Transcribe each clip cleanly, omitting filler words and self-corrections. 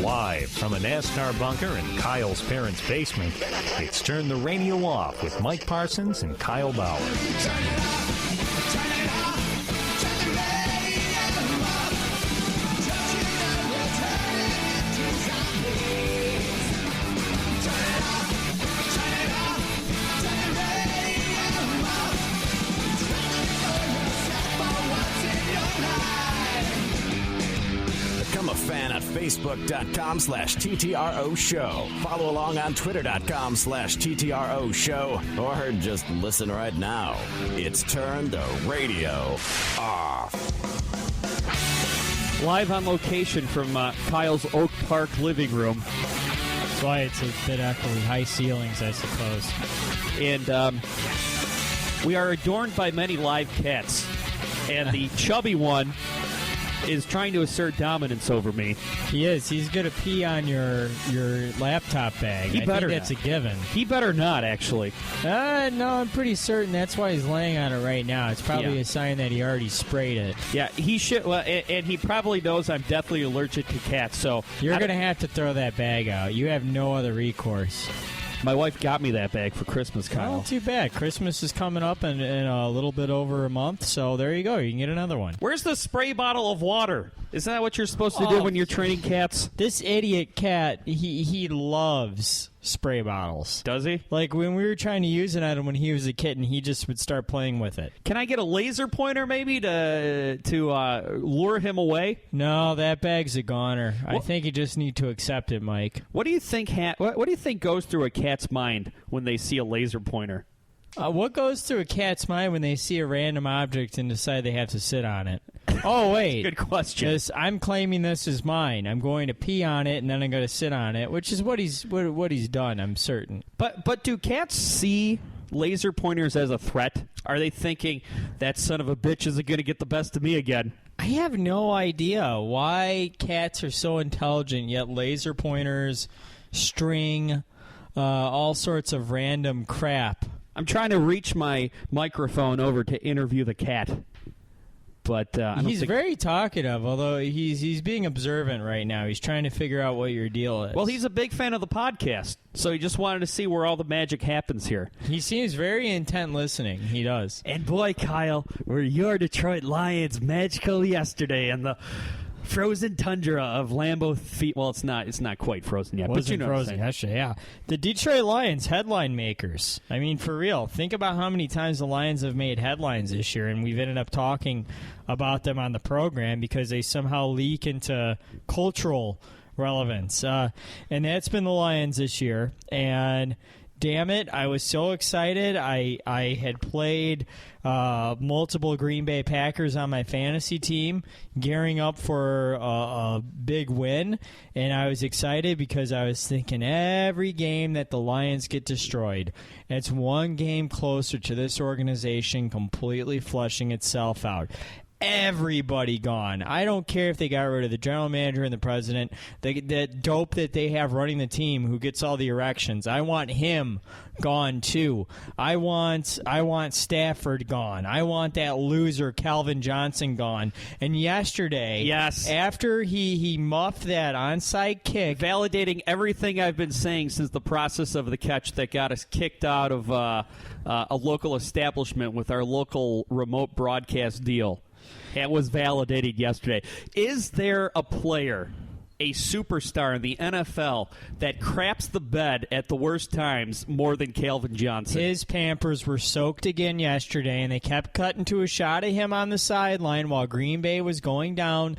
Live from a NASCAR bunker in Kyle's parents' basement, it's Turn the Radio Off with Mike Parsons and Kyle Bauer. Turn it off, turn it off, turn the radio off. Touch it up, we'll turn it into zombies. Turn it off, turn it off, turn the radio off. Try to fool yourself for what's in your life. Become a fan at Facebook.com/TTRO Show. Follow along on Twitter.com/TTRO Show. Or just listen right now. It's Turn the Radio Off. Live on location from Kyle's Oak Park living room. That's why it's a bit echoey. High ceilings, I suppose. And we are adorned by many live cats. And the chubby one is trying to assert dominance over me. He is. He's going to pee on your laptop bag. He better think that's not. a given. He better not, actually. No, I'm pretty certain that's why he's laying on it right now. It's probably a sign that he already sprayed it. Yeah, he should. Well, and he probably knows I'm definitely allergic to cats. So you're going to have to throw that bag out. You have no other recourse. My wife got me that bag for Christmas, Kyle. Not too bad. Christmas is coming up in a little bit over a month, so there you go. You can get another one. Where's the spray bottle of water? Isn't that what you're supposed to do when you're training cats? This idiot cat, he loves spray bottles. Does he? Like, when we were trying to use it on him when he was a kitten, he just would start playing with it. Can I get a laser pointer maybe to lure him away? No, that bag's a goner. I think you just need to accept it, Mike. What do you think? What do you think goes through a cat's mind when they see a laser pointer? What goes through a cat's mind when they see a random object and decide they have to sit on it? Oh, wait. Good question. I'm claiming this is mine. I'm going to pee on it, and then I'm going to sit on it, which is what he's done, I'm certain. But do cats see laser pointers as a threat? Are they thinking, that son of a bitch isn't going to get the best of me again? I have no idea why cats are so intelligent, yet laser pointers, string, all sorts of random crap. I'm trying to reach my microphone over to interview the cat. But he's very talkative, although he's being observant right now. He's trying to figure out what your deal is. Well, he's a big fan of the podcast, so he just wanted to see where all the magic happens here. He seems very intent listening. He does. And boy, Kyle, were your Detroit Lions magical yesterday in the frozen tundra of Lambeau Field. Well, it's not quite frozen yet. Wasn't but you know frozen yesterday, yeah. The Detroit Lions, headline makers. I mean, for real, think about how many times the Lions have made headlines this year, and we've ended up talking about them on the program because they somehow leak into cultural relevance. And that's been the Lions this year. And damn it, I was so excited. I had played multiple Green Bay Packers on my fantasy team, gearing up for a big win, and I was excited because I was thinking every game that the Lions get destroyed, it's one game closer to this organization completely flushing itself out. Everybody gone. I don't care if they got rid of the general manager and the president. That dope that they have running the team who gets all the erections. I want him gone too. I want Stafford gone. I want that loser Calvin Johnson gone. And yesterday, yes, after he muffed that onside kick, validating everything I've been saying since the process of the catch that got us kicked out of a local establishment with our local remote broadcast deal. It was validated yesterday. Is there a player, a superstar in the NFL, that craps the bed at the worst times more than Calvin Johnson? His Pampers were soaked again yesterday, and they kept cutting to a shot of him on the sideline while Green Bay was going down,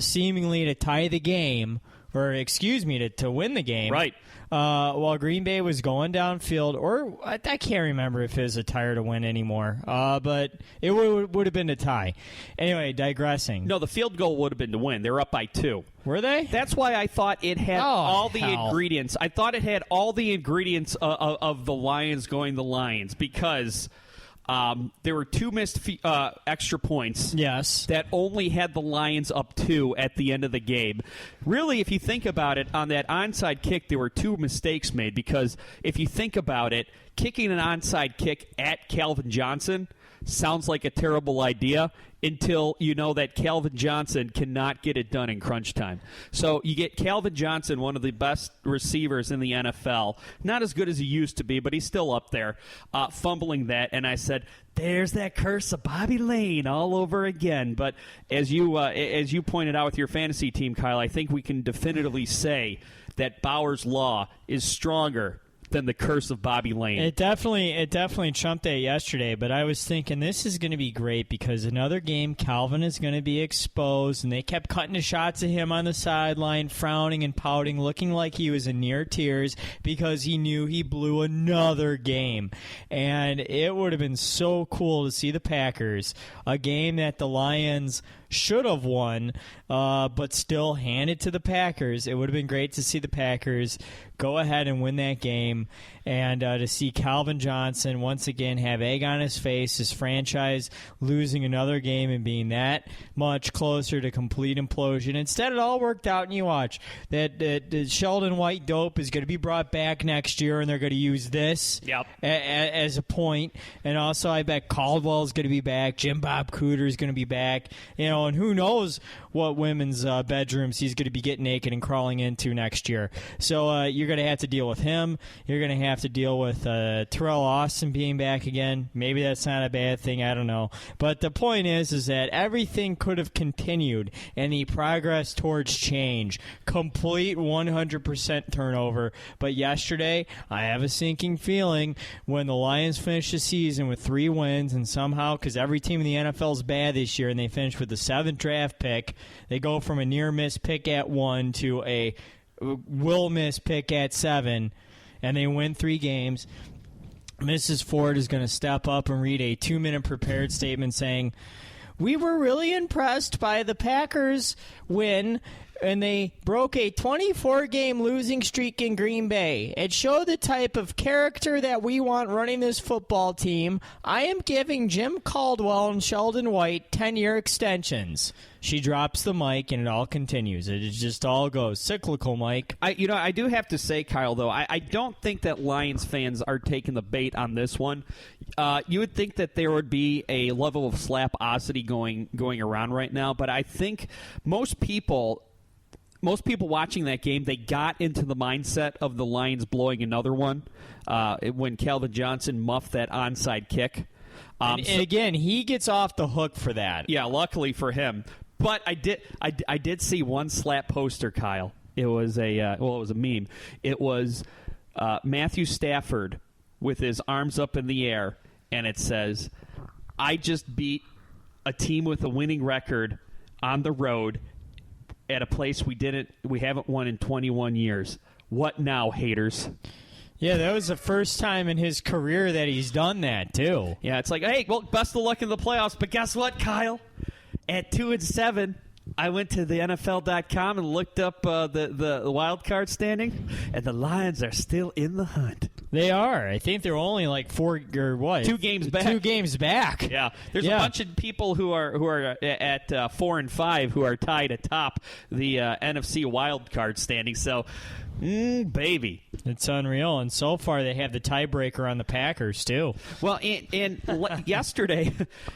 seemingly to tie the game. Or, excuse me, to win the game. Right. While Green Bay was going downfield, or I can't remember if it was a tie or to win anymore, but it would have been a tie. Anyway, digressing. No, the field goal would have been to win. They were up by 2. Were they? That's why I thought it had all the ingredients. I thought it had all the ingredients of the Lions going the Lions because there were 2 missed extra points. Yes. That only had the Lions up 2 at the end of the game. Really, if you think about it, on that onside kick, there were 2 mistakes made because if you think about it, kicking an onside kick at Calvin Johnson, sounds like a terrible idea until you know that Calvin Johnson cannot get it done in crunch time. So you get Calvin Johnson, one of the best receivers in the NFL, not as good as he used to be, but he's still up there, fumbling that. And I said, there's that curse of Bobby Lane all over again. But as you pointed out with your fantasy team, Kyle, I think we can definitively say that Bauer's Law is stronger than the curse of Bobby Lane. It definitely trumped that yesterday, but I was thinking this is going to be great because another game Calvin is going to be exposed, and they kept cutting to shots of him on the sideline, frowning and pouting, looking like he was in near tears because he knew he blew another game. And it would have been so cool to see the Packers, a game that the Lions should have won, but still hand it to the Packers. It would have been great to see the Packers go ahead and win that game, and to see Calvin Johnson once again have egg on his face, his franchise losing another game and being that much closer to complete implosion. Instead, it all worked out, and you watch that Sheldon White dope is going to be brought back next year, and they're going to use this as a point. And also, I bet Caldwell's going to be back. Jim Bob Cooter's going to be back. And who knows what women's bedrooms he's going to be getting naked and crawling into next year. So you're going to have to deal with him. You're going to have to deal with Terrell Austin being back again. Maybe that's not a bad thing. I don't know. But the point is that everything could have continued, and the progress towards change, complete 100% turnover. But yesterday, I have a sinking feeling when the Lions finish the season with 3 wins, and somehow, because every team in the NFL is bad this year, and they finish with the 7th draft pick, they go from a near-miss pick at 1 to a will-miss pick at 7, and they win 3 games. Mrs. Ford is going to step up and read a 2-minute prepared statement saying, "We were really impressed by the Packers win, and they broke a 24-game losing streak in Green Bay. It showed the type of character that we want running this football team. I am giving Jim Caldwell and Sheldon White 10-year extensions." She drops the mic, and it all continues. It just all goes cyclical, Mike. I do have to say, Kyle, though, I don't think that Lions fans are taking the bait on this one. You would think that there would be a level of slaposity going around right now, but I think most people watching that game, they got into the mindset of the Lions blowing another one when Calvin Johnson muffed that onside kick. And again, he gets off the hook for that. Yeah, luckily for him. But I did see one slap poster, Kyle. It was it was a meme. It was Matthew Stafford with his arms up in the air, and it says, "I just beat a team with a winning record on the road at a place we haven't won in 21 years. What now, haters?" Yeah, that was the first time in his career that he's done that, too. Yeah, it's like, hey, well, best of luck in the playoffs. But guess what, Kyle? At 2-7, I went to the NFL.com and looked up the wild card standing, and the Lions are still in the hunt. They are. I think they're only like 2 games back. 2 games back. Yeah, there's a bunch of people who are at 4 and 5 who are tied atop the NFC wild card standing. So, baby, it's unreal. And so far, they have the tiebreaker on the Packers too. Well, and yesterday,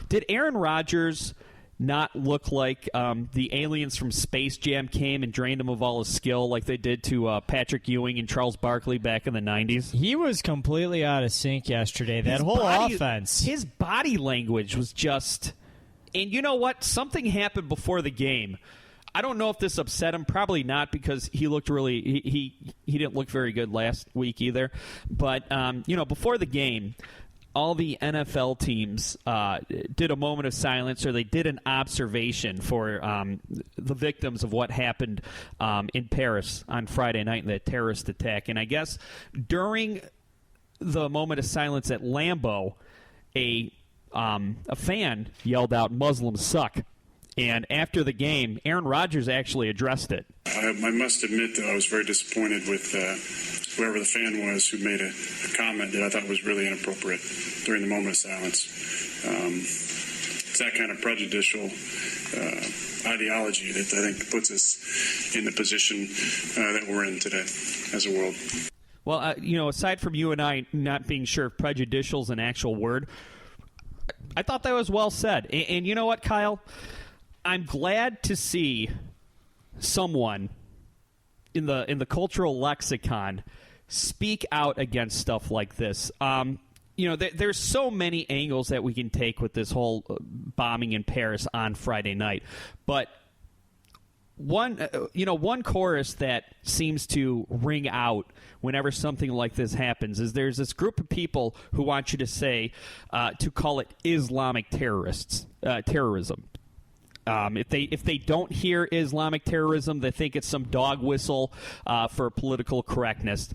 did Aaron Rodgers not look like the aliens from Space Jam came and drained him of all his skill like they did to Patrick Ewing and Charles Barkley back in the 90s? He was completely out of sync yesterday. That whole offense. His body language was just... And you know what? Something happened before the game. I don't know if this upset him. Probably not, because he looked really... He didn't look very good last week either. But, before the game... all the NFL teams did a moment of silence, or they did an observation for the victims of what happened in Paris on Friday night in that terrorist attack. And I guess during the moment of silence at Lambeau, a fan yelled out, "Muslims suck." And after the game, Aaron Rodgers actually addressed it. I must admit, though, I was very disappointed with whoever the fan was who made a comment that I thought was really inappropriate during the moment of silence. It's that kind of prejudicial ideology that I think puts us in the position that we're in today as a world. Well, aside from you and I not being sure if prejudicial is an actual word, I thought that was well said. And you know what, Kyle? I'm glad to see someone in the cultural lexicon speak out against stuff like this. There's so many angles that we can take with this whole bombing in Paris on Friday night. But one chorus that seems to ring out whenever something like this happens is there's this group of people who want you to say, to call it Islamic terrorism. If they don't hear Islamic terrorism, they think it's some dog whistle for political correctness.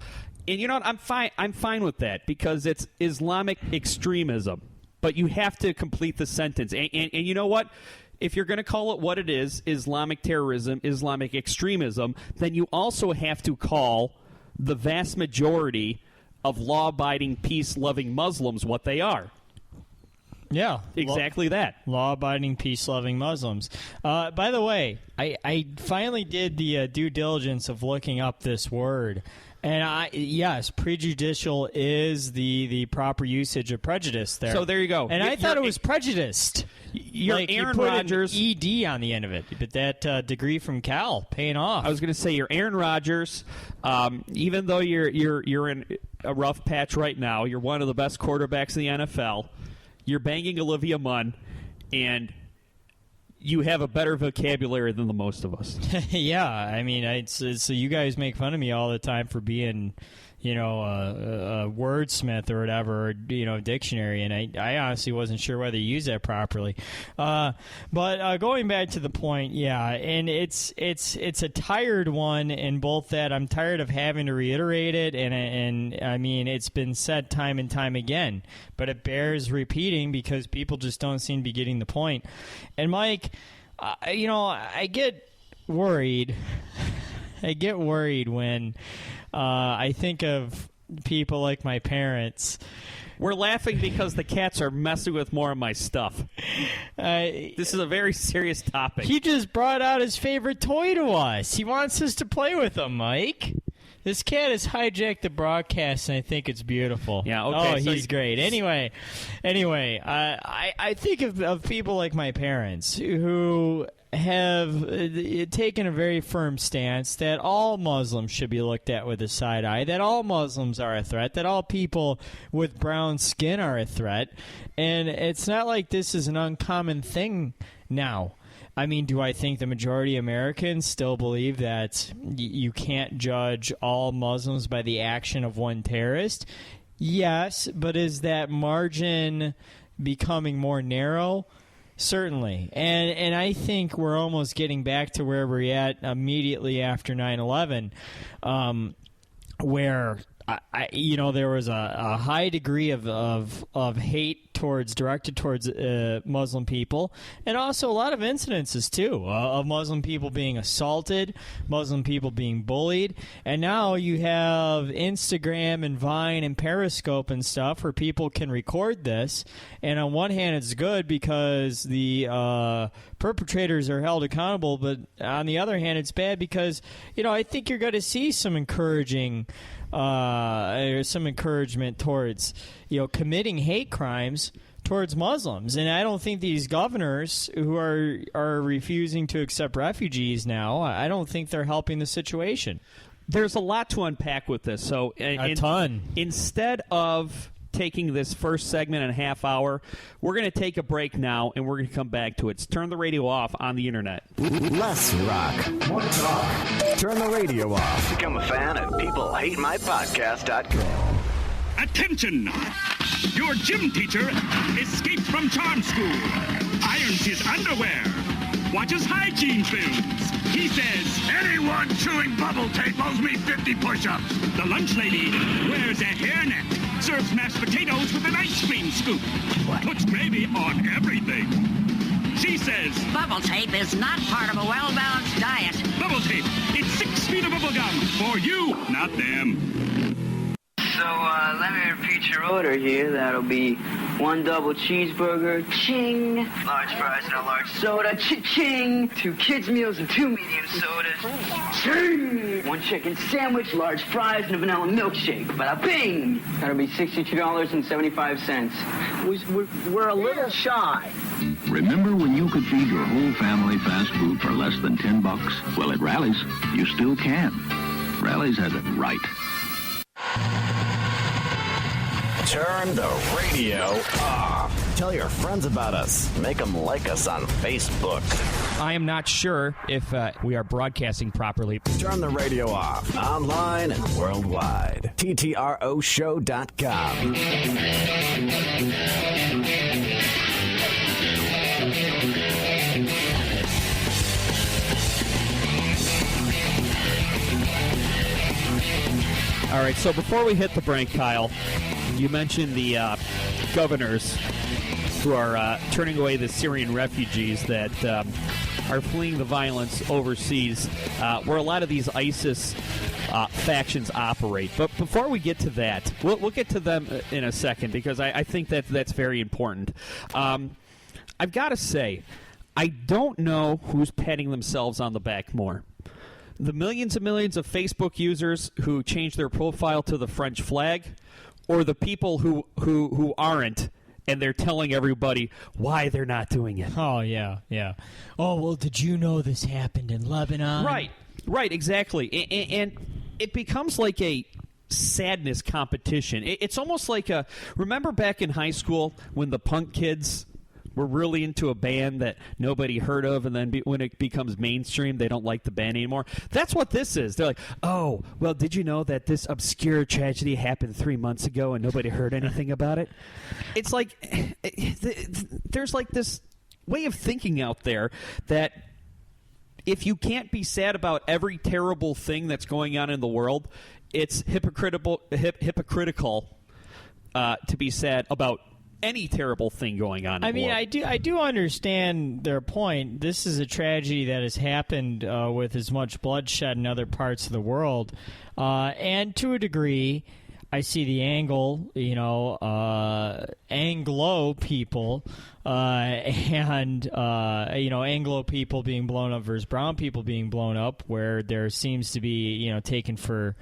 And you know what? I'm fine with that because it's Islamic extremism. But you have to complete the sentence. And you know what? If you're going to call it what it is, Islamic terrorism, Islamic extremism, then you also have to call the vast majority of law-abiding, peace-loving Muslims what they are. Yeah. Exactly that. Law-abiding, peace-loving Muslims. By the way, I finally did the due diligence of looking up this word. And yes, prejudicial is the proper usage of prejudice there. So there you go. And I thought it was prejudiced. You're like Aaron you put Rodgers. an ED on the end of it, but that degree from Cal paying off. I was going to say you're Aaron Rodgers. Even though you're in a rough patch right now, you're one of the best quarterbacks in the NFL. You're banging Olivia Munn, and you have a better vocabulary than the most of us. Yeah, I mean, it's you guys make fun of me all the time for being, a wordsmith or whatever, dictionary, and I honestly wasn't sure whether you use that properly. But going back to the point, yeah, and it's a tired one in both that I'm tired of having to reiterate it, and I mean, it's been said time and time again, but it bears repeating because people just don't seem to be getting the point. And Mike, I get worried. I get worried when I think of people like my parents. We're laughing because the cats are messing with more of my stuff. This is a very serious topic. He just brought out his favorite toy to us. He wants us to play with him, Mike. This cat has hijacked the broadcast, and I think it's beautiful. Yeah, okay. Oh, he's great. Anyway, I think of people like my parents who have taken a very firm stance that all Muslims should be looked at with a side eye, that all Muslims are a threat, that all people with brown skin are a threat. And it's not like this is an uncommon thing now. I mean, do I think the majority of Americans still believe that you can't judge all Muslims by the action of one terrorist? Yes, but is that margin becoming more narrow? Certainly. And I think we're almost getting back to where we're at immediately after 9/11, where there was a high degree of hate directed towards Muslim people, and also a lot of incidences too of Muslim people being assaulted, Muslim people being bullied, and now you have Instagram and Vine and Periscope and stuff where people can record this. And on one hand, it's good because the perpetrators are held accountable, but on the other hand, it's bad because I think you're going to see some encouragement towards committing hate crimes towards Muslims. And I don't think these governors who are refusing to accept refugees now, I don't think they're helping the situation. There's a lot to unpack with this. So a ton. Instead of taking this first segment in a half hour, we're going to take a break now, and we're going to come back to it. So turn the radio off on the internet. Less rock, more talk. Turn the radio off. Become a fan at peoplehatemypodcast.com. Attention! Your gym teacher escaped from charm school, irons his underwear, watches hygiene films. He says, anyone chewing bubble tape owes me 50 push-ups. The lunch lady wears a hairnet, serves mashed potatoes with an ice cream scoop, puts gravy on everything. She says, bubble tape is not part of a well-balanced diet. Bubble tape, it's 6 feet of bubble gum for you, not them. So let me repeat your order here. That'll be 1 double cheeseburger, ching. Large fries and a large soda, ching. 2 kids meals and 2 medium sodas, ching. 1 chicken sandwich, large fries, and a vanilla milkshake. Bada bing. That'll be $62.75. We're a little shy. Remember when you could feed your whole family fast food for less than $10? Well, at Rally's, you still can. Rally's has it right. Turn the radio off. Tell your friends about us. Make them like us on Facebook. I am not sure if we are broadcasting properly. Turn the radio off. Online and worldwide. TTROshow.com. All right, so before we hit the break, Kyle, you mentioned the governors who are turning away the Syrian refugees that are fleeing the violence overseas, where a lot of these ISIS factions operate. But before we get to that, we'll get to them in a second, because I think that's very important. I've got to say, I don't know who's patting themselves on the back more. The millions and millions of Facebook users who change their profile to the French flag, or the people who aren't, and they're telling everybody why they're not doing it. Oh, yeah. Oh, well, did you know this happened in Lebanon? Right, exactly. And it becomes like a sadness competition. It's almost like remember back in high school when the punk kids were really into a band that nobody heard of, and then when it becomes mainstream, they don't like the band anymore? That's what this is. They're like, oh, well, did you know that this obscure tragedy happened 3 months ago and nobody heard anything about it? It's like there's like this way of thinking out there that if you can't be sad about every terrible thing that's going on in the world, it's hypocritical to be sad about any terrible thing going on in the world. I do understand their point. This is a tragedy that has happened with as much bloodshed in other parts of the world. And to a degree, I see the angle, Anglo people, Anglo people being blown up versus brown people being blown up, where there seems to be, not taken for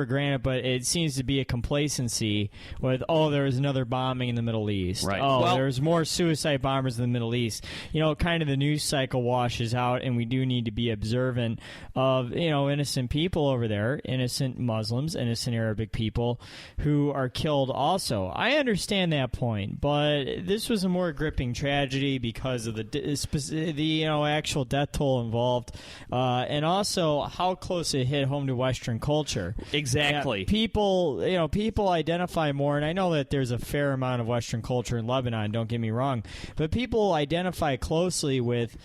granted, but it seems to be a complacency with, there was another bombing in the Middle East. Right. There's more suicide bombers in the Middle East. Kind of the news cycle washes out, and we do need to be observant of, innocent people over there, innocent Muslims, innocent Arabic people who are killed also. I understand that point, but this was a more gripping tragedy because of the actual death toll involved, and also how close it hit home to Western culture. Exactly. Yeah, people identify more, and I know that there's a fair amount of Western culture in Lebanon, don't get me wrong, but people identify closely with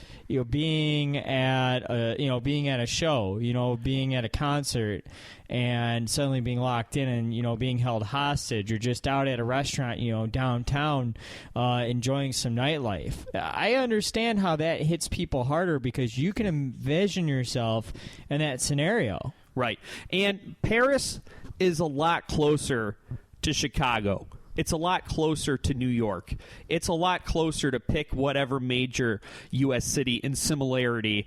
being at a show, being at a concert, and suddenly being locked in and being held hostage, or just out at a restaurant downtown enjoying some nightlife. I understand how that hits people harder, because you can envision yourself in that scenario. Right. And Paris is a lot closer to Chicago. It's a lot closer to New York. It's a lot closer to pick whatever major U.S. city in similarity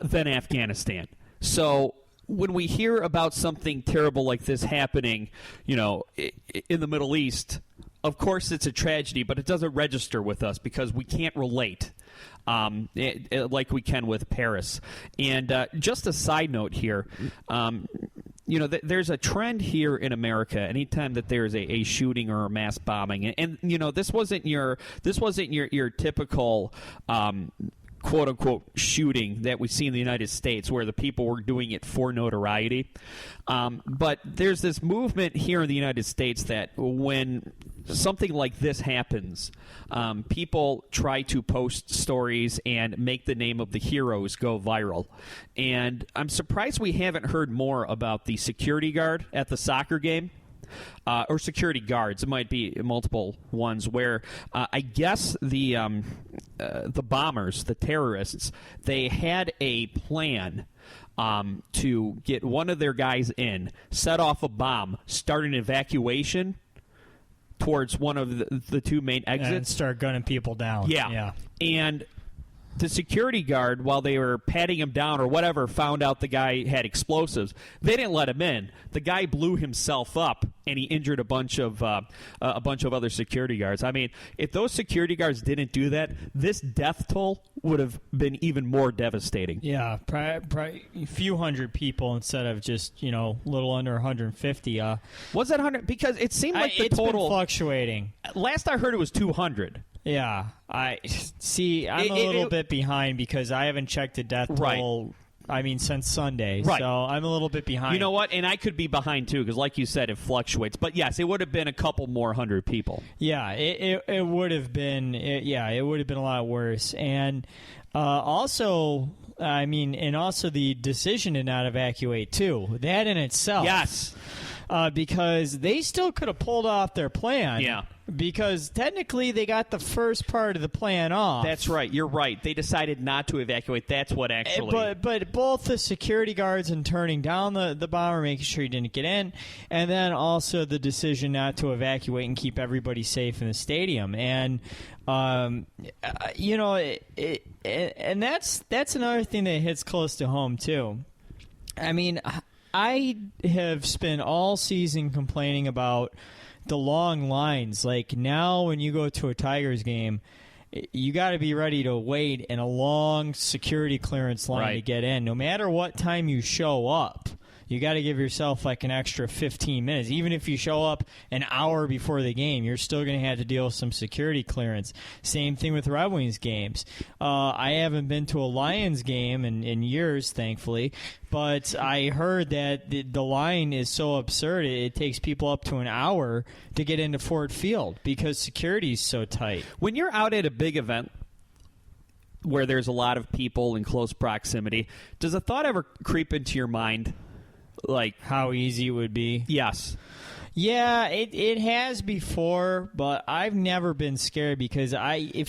than Afghanistan. So when we hear about something terrible like this happening, in the Middle East, of course it's a tragedy, but it doesn't register with us because we can't relate like we can with Paris. And just a side note here, there's a trend here in America. Anytime that there's a shooting or a mass bombing, and this wasn't your typical quote-unquote shooting that we see in the United States, where the people were doing it for notoriety. But there's this movement here in the United States that when something like this happens, people try to post stories and make the name of the heroes go viral. And I'm surprised we haven't heard more about the security guard at the soccer game. Or security guards. It might be multiple ones where I guess the bombers, the terrorists, they had a plan to get one of their guys in, set off a bomb, start an evacuation towards one of the two main exits. And start gunning people down. Yeah. And the security guard, while they were patting him down or whatever, found out the guy had explosives. They didn't let him in. The guy blew himself up, and he injured a bunch of other security guards. I mean, if those security guards didn't do that, this death toll would have been even more devastating. Yeah, probably a few hundred people instead of just, a little under 150. Was that 100? Because it seemed like the it's total... been fluctuating. Last I heard it was 200. Yeah, I'm a little bit behind because I haven't checked the death toll. Since Sunday, right. So I'm a little bit behind. You know what? And I could be behind too because, like you said, it fluctuates. But yes, it would have been a couple more hundred people. Yeah, it would have been. It would have been a lot worse. And also the decision to not evacuate too. That in itself, yes, because they still could have pulled off their plan. Yeah. Because technically they got the first part of the plan off. That's right. You're right. They decided not to evacuate. That's what actually... But both the security guards and turning down the bomber, making sure he didn't get in, and then also the decision not to evacuate and keep everybody safe in the stadium. And, and that's another thing that hits close to home, too. I mean, I have spent all season complaining about the long lines. Like now when you go to a Tigers game, you got to be ready to wait in a long security clearance line to get in. No matter what time you show up, you got to give yourself like an extra 15 minutes. Even if you show up an hour before the game, you're still going to have to deal with some security clearance. Same thing with Red Wings games. I haven't been to a Lions game in years, thankfully, but I heard that the line is so absurd it takes people up to an hour to get into Ford Field because security is so tight. When you're out at a big event where there's a lot of people in close proximity, does a thought ever creep into your mind? Like how easy it would be? Yes. Yeah, it has before, but I've never been scared because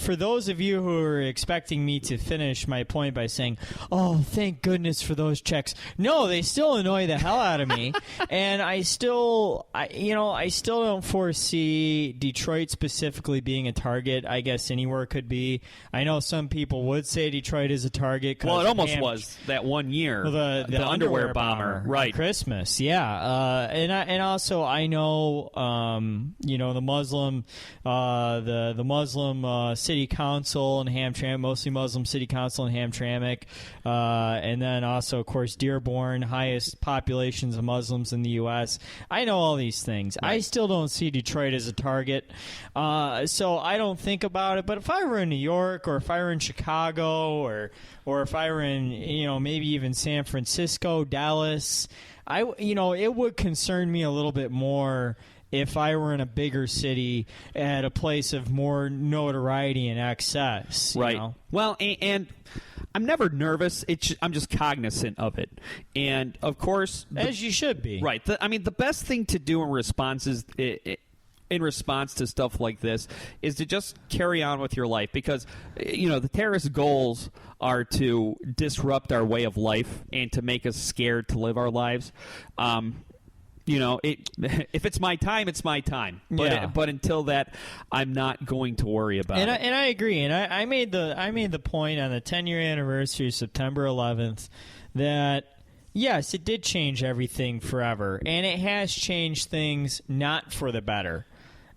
for those of you who are expecting me to finish my point by saying, "Oh, thank goodness for those checks," no, they still annoy the hell out of me, and I still don't foresee Detroit specifically being a target. I guess anywhere could be. I know some people would say Detroit is a target. Well, it almost was that one year. The underwear bomber, right? Christmas, yeah, and also I know. The Muslim, the Muslim City Council in Hamtramck, mostly Muslim City Council in Hamtramck, and then also, of course, Dearborn, highest populations of Muslims in the U.S. I know all these things. Right. I still don't see Detroit as a target, so I don't think about it. But if I were in New York, or if I were in Chicago, or if I were in, maybe even San Francisco, Dallas, it would concern me a little bit more if I were in a bigger city at a place of more notoriety and access. Right. You know? Well, and I'm never nervous. I'm just cognizant of it. And, of course... As you should be. Right. The best thing to do in response to stuff like this is to just carry on with your life because, the terrorist goals are to disrupt our way of life and to make us scared to live our lives. If it's my time, it's my time. But until that, I'm not going to worry about it. And I agree. And I made the point on the 10-year anniversary of September 11th that yes, it did change everything forever, and it has changed things not for the better.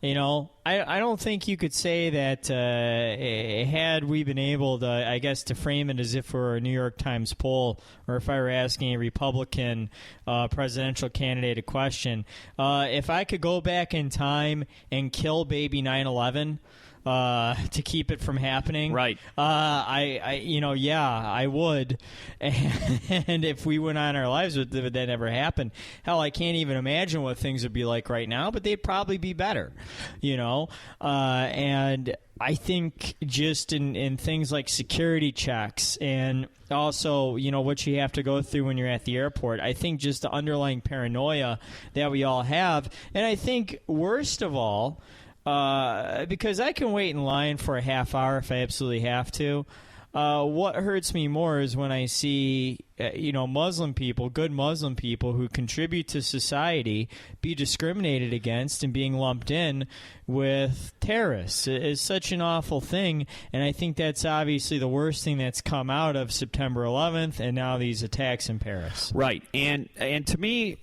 I don't think you could say that had we been able to, I guess, to frame it as if we're a New York Times poll or if I were asking a Republican presidential candidate a question, if I could go back in time and kill baby 9/11, to keep it from happening. Right. I would. And if we went on our lives, would that never happen? Hell, I can't even imagine what things would be like right now, but they'd probably be better, and I think just in things like security checks and also, what you have to go through when you're at the airport, I think just the underlying paranoia that we all have. And I think worst of all, because I can wait in line for a half hour if I absolutely have to. What hurts me more is when I see, Muslim people, good Muslim people who contribute to society, be discriminated against and being lumped in with terrorists. It's such an awful thing, and I think that's obviously the worst thing that's come out of September 11th and now these attacks in Paris. Right, and to me,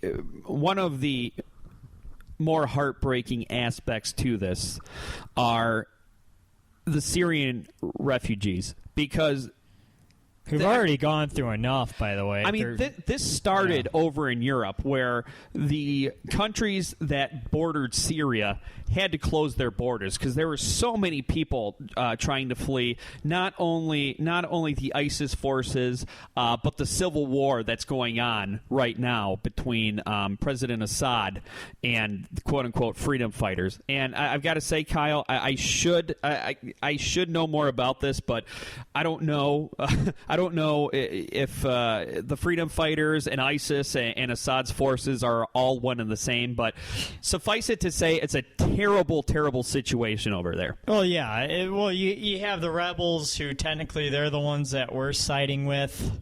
one of the more heartbreaking aspects to this are the Syrian refugees, because who've already gone through enough, by the way. I mean, this started over in Europe, where the countries that bordered Syria had to close their borders because there were so many people trying to flee. Not only the ISIS forces, but the civil war that's going on right now between President Assad and the quote unquote freedom fighters. And I've got to say, Kyle, I should know more about this, but I don't know. I don't know if the freedom fighters and ISIS and Assad's forces are all one and the same, but suffice it to say, it's a terrible, terrible situation over there. Well, yeah. You have the rebels who technically they're the ones that we're siding with.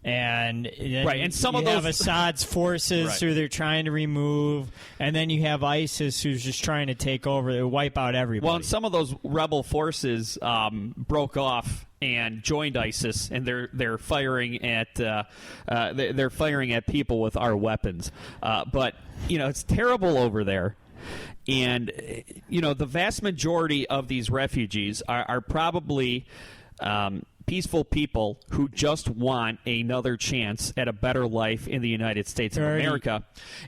And and some of those have Assad's forces who they're trying to remove, and then you have ISIS who's just trying to take over, they wipe out everybody. Well, and some of those rebel forces broke off and joined ISIS, and they're firing at people with our weapons. But it's terrible over there. And the vast majority of these refugees are probably peaceful people who just want another chance at a better life in the United States of America.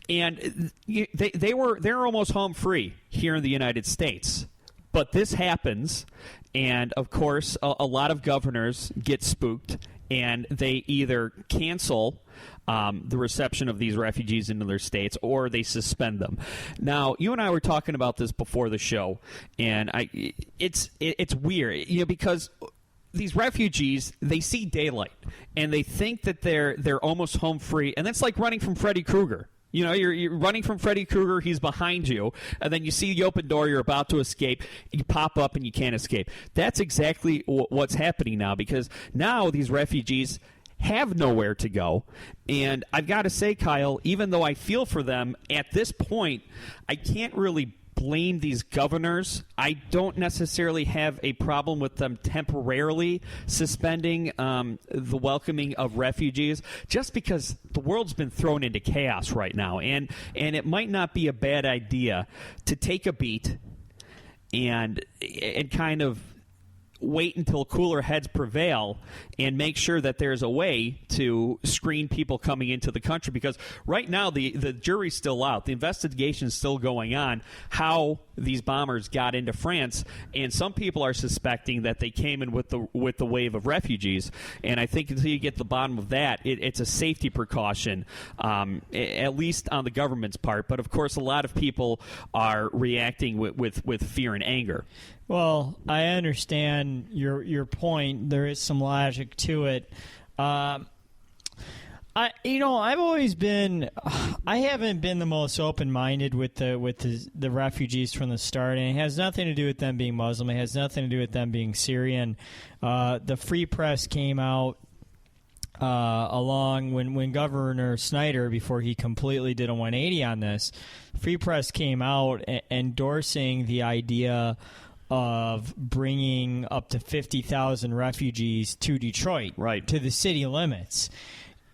And they're almost home free here in the United States. But this happens, and of course a lot of governors get spooked, and they either cancel the reception of these refugees into their states, or they suspend them. Now, you and I were talking about this before the show, and it's weird, because these refugees, they see daylight, and they think that they're almost home free, and that's like running from Freddy Krueger. You're running from Freddy Krueger, he's behind you, and then you see the open door, you're about to escape, you pop up and you can't escape. That's exactly what's happening now, because now these refugees have nowhere to go. And I've got to say, Kyle, even though I feel for them, at this point, I can't really blame these governors. I don't necessarily have a problem with them temporarily suspending the welcoming of refugees, just because the world's been thrown into chaos right now, and it might not be a bad idea to take a beat and kind of wait until cooler heads prevail and make sure that there's a way to screen people coming into the country, because right now the jury's still out. The investigation's still going on how these bombers got into France, and some people are suspecting that they came in with the wave of refugees. And I think until you get to the bottom of that, it's a safety precaution, at least on the government's part. But of course, a lot of people are reacting with fear and anger. Well, I understand your point. There is some logic to it. I've always been, I haven't been the most open-minded with the refugees from the start, and it has nothing to do with them being Muslim. It has nothing to do with them being Syrian. The Free Press came out along when Governor Snyder, before he completely did a 180 on this, Free Press came out endorsing the idea of bringing up to 50,000 refugees to Detroit, to the city limits,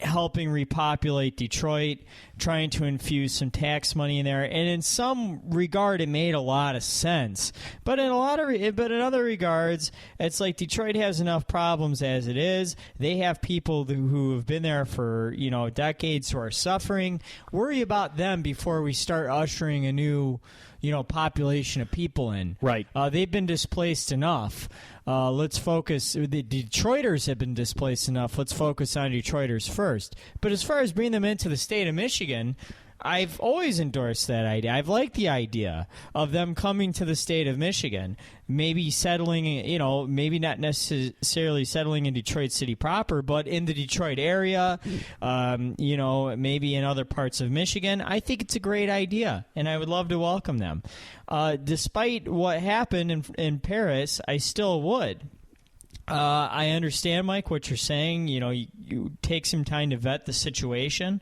helping repopulate Detroit, trying to infuse some tax money in there, and in some regard, it made a lot of sense. But in other regards, it's like Detroit has enough problems as it is. They have people who have been there for decades who are suffering. Worry about them before we start ushering a new population of people in. Right. They've been displaced enough. Let's focus. The Detroiters have been displaced enough. Let's focus on Detroiters first. But as far as bringing them into the state of Michigan, I've always endorsed that idea. I've liked the idea of them coming to the state of Michigan, maybe settling, maybe not necessarily settling in Detroit City proper, but in the Detroit area, maybe in other parts of Michigan. I think it's a great idea, and I would love to welcome them. Despite what happened in Paris, I still would. I understand, Mike, what you're saying. You take some time to vet the situation.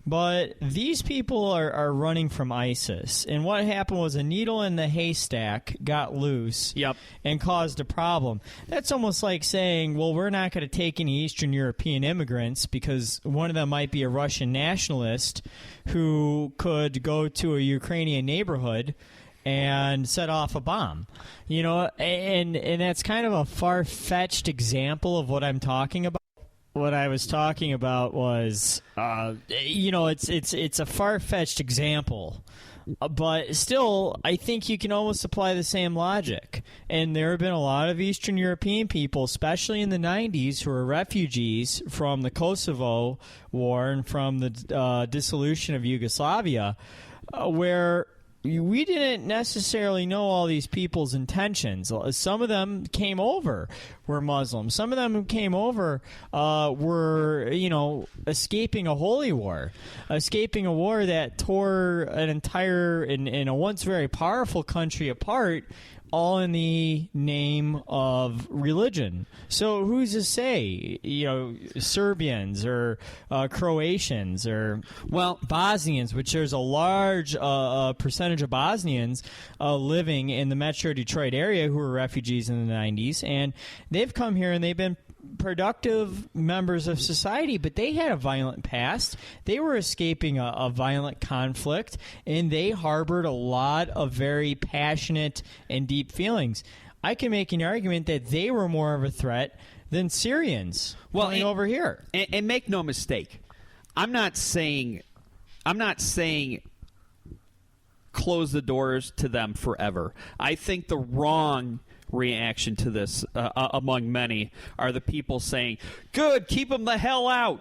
But these people are running from ISIS. And what happened was a needle in the haystack got loose and caused a problem. That's almost like saying, well, we're not going to take any Eastern European immigrants because one of them might be a Russian nationalist who could go to a Ukrainian neighborhood and set off a bomb. And that's kind of a far-fetched example of what I'm talking about. What I was talking about was, it's a far-fetched example, but still, I think you can almost apply the same logic. And there have been a lot of Eastern European people, especially in the 90s, who are refugees from the Kosovo War and from the dissolution of Yugoslavia, where we didn't necessarily know all these people's intentions. Some of them came over were Muslims. Some of them who came over were, escaping a holy war, escaping a war that tore an entire, in a once very powerful country apart, all in the name of religion. So who's to say, Serbians or Croatians or, Bosnians, which there's a large percentage of Bosnians living in the Metro Detroit area who were refugees in the 90s, and they've come here and they've been productive members of society, but they had a violent past. They were escaping a violent conflict, and they harbored a lot of very passionate and deep feelings. I can make an argument that they were more of a threat than Syrians coming over here. And make no mistake, I'm not saying close the doors to them forever. I think the wrong reaction to this among many are the people saying, good, keep them the hell out.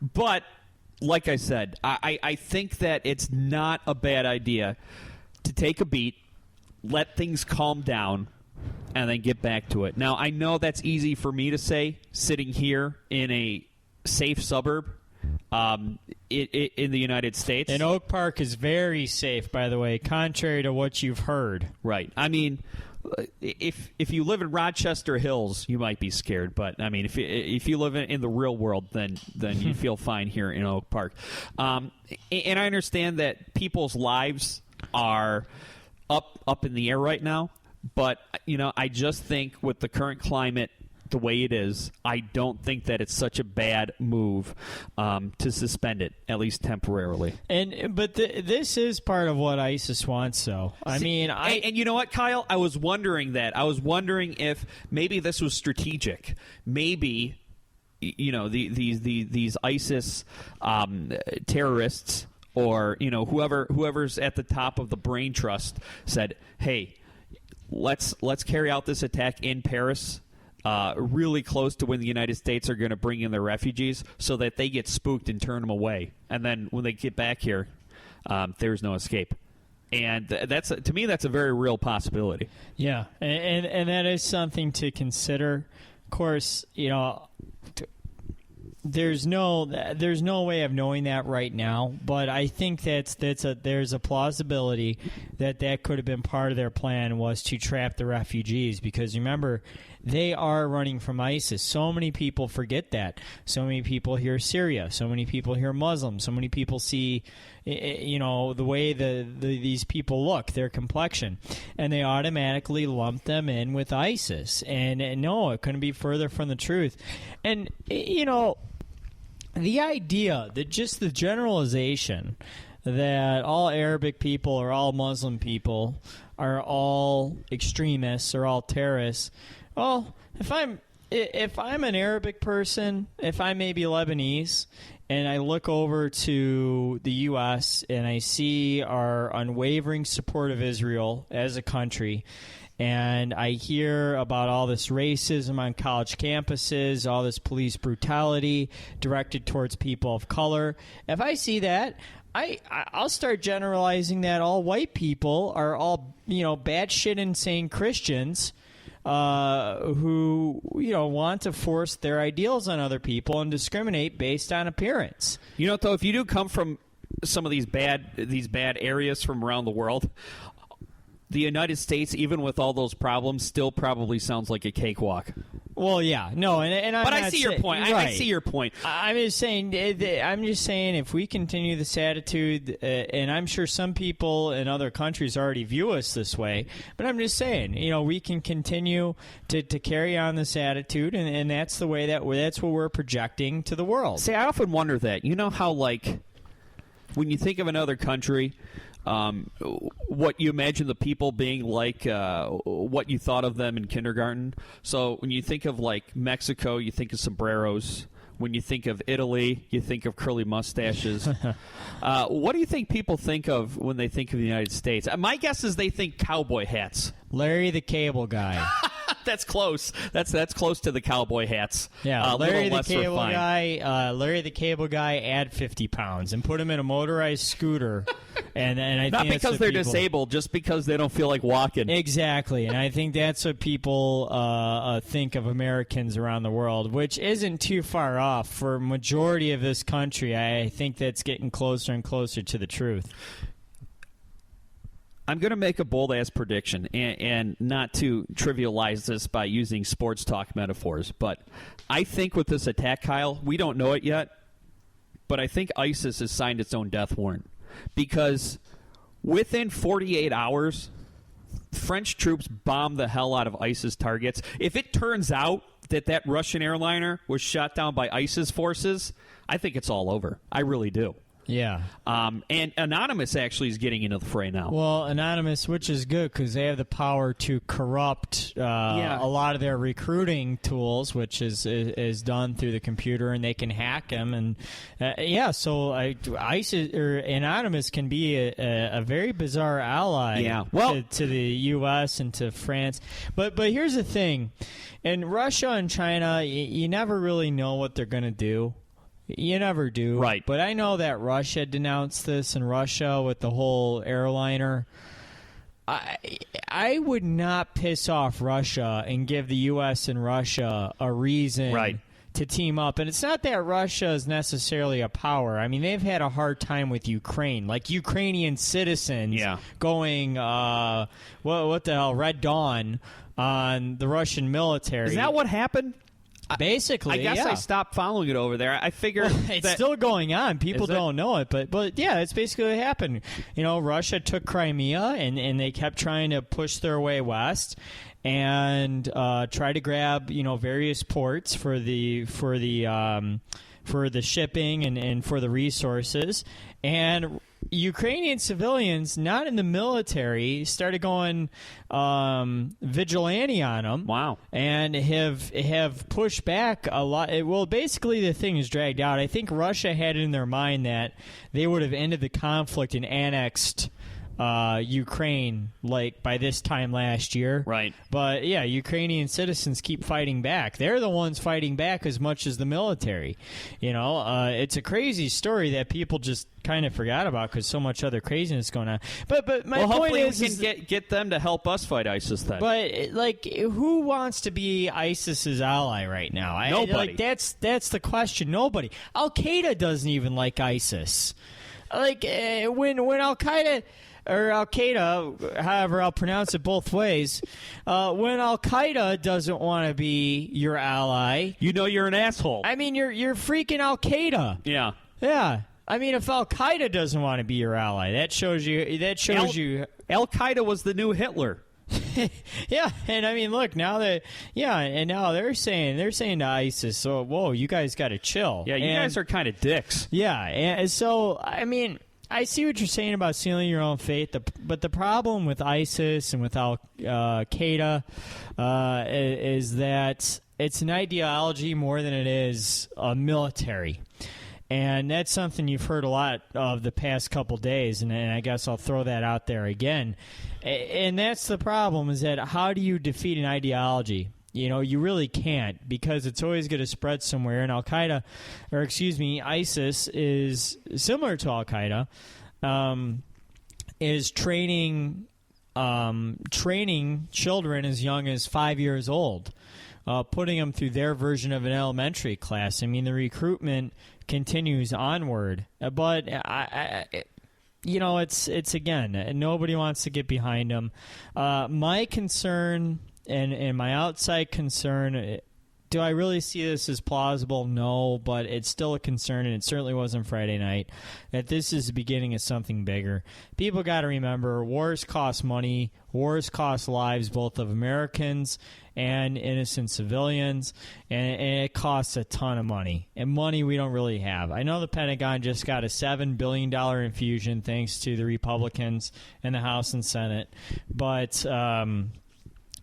But like I said, I think that it's not a bad idea to take a beat, let things calm down, and then get back to it. Now, I know that's easy for me to say sitting here in a safe suburb in the United States. And Oak Park is very safe, by the way, contrary to what you've heard. Right. I mean, if you live in Rochester Hills, you might be scared. But I mean, if you live in the real world, then you feel fine here in Oak Park. And I understand that people's lives are up in the air right now. But I just think with the current climate the way it is, I don't think that it's such a bad move to suspend it, at least temporarily. But this is part of what ISIS wants, though. And you know what, Kyle? I was wondering that. I was wondering if maybe this was strategic. Maybe these ISIS terrorists or whoever's at the top of the brain trust said, "Hey, let's carry out this attack in Paris." Really close to when the United States are going to bring in their refugees so that they get spooked and turn them away. And then when they get back here, there's no escape. And to me, that's a very real possibility. Yeah, and that is something to consider. Of course, there's no way of knowing that right now, but I think there's a plausibility that could have been part of their plan, was to trap the refugees, because remember, they are running from ISIS. So many people forget that. So many people hear Syria. So many people hear Muslims. So many people see, the way these people look, their complexion, and they automatically lump them in with ISIS. And no, it couldn't be further from the truth. And the idea that just the generalization that all Arabic people or all Muslim people are all extremists or all terrorists. Well, if I'm an Arabic person, if I'm maybe Lebanese, and I look over to the U.S. and I see our unwavering support of Israel as a country, and I hear about all this racism on college campuses, all this police brutality directed towards people of color, if I see that, I'll start generalizing that all white people are all, batshit insane Christians who want to force their ideals on other people and discriminate based on appearance. Though, if you do come from some of these bad areas from around the world, the United States, even with all those problems, still probably sounds like a cakewalk. Well, yeah, no, and I'm but not I see your point. Right. I see your point. I'm just saying if we continue this attitude, and I'm sure some people in other countries already view us this way, but I'm just saying, we can continue to carry on this attitude, and that's the way that's what we're projecting to the world. See, I often wonder that. You know how, like, when you think of another country, what you imagine the people being like, what you thought of them in kindergarten. So when you think of, like, Mexico, you think of sombreros. When you think of Italy, you think of curly mustaches. What do you think people think of when they think of the United States? My guess is they think cowboy hats. Larry the Cable Guy. That's close. That's close to the cowboy hats. Yeah, Larry the Cable Guy. Larry the Cable Guy. Add 50 pounds and put him in a motorized scooter. and I not think because they're disabled, just because they don't feel like walking. Exactly, and I think that's what people think of Americans around the world, which isn't too far off. For a majority of this country, I think that's getting closer and closer to the truth. I'm going to make a bold-ass prediction, and not to trivialize this by using sports talk metaphors, but I think with this attack, Kyle, we don't know it yet, but I think ISIS has signed its own death warrant. Because within 48 hours, French troops bombed the hell out of ISIS targets. If it turns out that Russian airliner was shot down by ISIS forces, I think it's all over. I really do. Yeah. And Anonymous actually is getting into the fray now. Well, Anonymous, which is good because they have the power to corrupt a lot of their recruiting tools, which is done through the computer, and they can hack them. And so ISIS or Anonymous can be a very bizarre ally to the U.S. and to France. But here's the thing. In Russia and China, you never really know what they're going to do. You never do. Right. But I know that Russia denounced this, and Russia with the whole airliner. I would not piss off Russia and give the U.S. and Russia a reason to team up. And it's not that Russia is necessarily a power. I mean, they've had a hard time with Ukraine. Like Ukrainian citizens going, what the hell, Red Dawn on the Russian military. Is that what happened? Basically, I guess I stopped following it over there. I figured it's still going on. People don't know it, but yeah, it's basically what happened. Russia took Crimea, and they kept trying to push their way west and try to grab various ports for the shipping and for the resources. And Ukrainian civilians, not in the military, started going vigilante on them. Wow. And have pushed back a lot. Well, basically the thing is dragged out. I think Russia had it in their mind that they would have ended the conflict and annexed Ukraine by this time last year. Right. But yeah, Ukrainian citizens keep fighting back. They're the ones fighting back as much as the military. It's a crazy story that people just kind of forgot about because so much other craziness going on. But my point is, we can get them to help us fight ISIS then. But who wants to be ISIS's ally right now? Nobody. That's the question. Nobody. Al Qaeda doesn't even like ISIS. When Al Qaeda. Or Al-Qaeda, however I'll pronounce it both ways, when Al-Qaeda doesn't want to be your ally... you're an asshole. I mean, you're freaking Al-Qaeda. Yeah. Yeah. I mean, if Al-Qaeda doesn't want to be your ally, that shows you... Al-Qaeda was the new Hitler. Yeah, and I mean, look, now that... Yeah, and now they're saying to ISIS, so, whoa, you guys got to chill. Yeah, you guys are kind of dicks. Yeah, and so, I mean... I see what you're saying about sealing your own fate, but the problem with ISIS and with Al-Qaeda is that it's an ideology more than it is a military. And that's something you've heard a lot of the past couple days, and I guess I'll throw that out there again. And that's the problem, is that how do you defeat an ideology? You really can't, because it's always going to spread somewhere. And ISIS is similar to Al-Qaeda, is training children as young as 5 years old, putting them through their version of an elementary class. I mean, the recruitment continues onward. But it's again, nobody wants to get behind him. My concern and my outside concern, do I really see this as plausible? No, but it's still a concern, and it certainly wasn't Friday night, that this is the beginning of something bigger. People got to remember, wars cost money. Wars cost lives, both of Americans and innocent civilians, and it costs a ton of money, and money we don't really have. I know the Pentagon just got a $7 billion infusion thanks to the Republicans in the House and Senate, but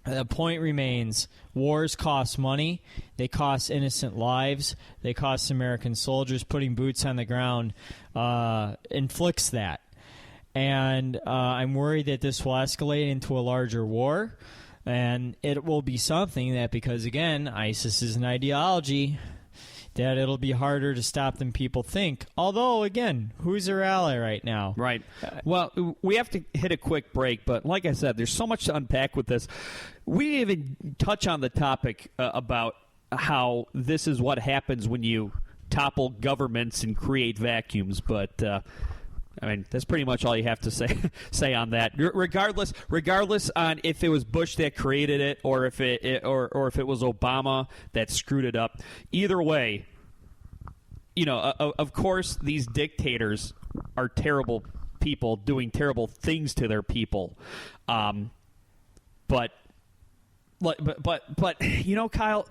the point remains, wars cost money, they cost innocent lives, they cost American soldiers. Putting boots on the ground inflicts that. And I'm worried that this will escalate into a larger war, and it will be something that, because, again, ISIS is an ideology, that it'll be harder to stop than people think. Although, again, who's their ally right now? Right. Well, we have to hit a quick break, but like I said, there's so much to unpack with this. We didn't even touch on the topic about how this is what happens when you topple governments and create vacuums, but I mean, that's pretty much all you have to say on that. Regardless on if it was Bush that created it or if it was Obama that screwed it up. Either way, of course, these dictators are terrible people doing terrible things to their people. But Kyle,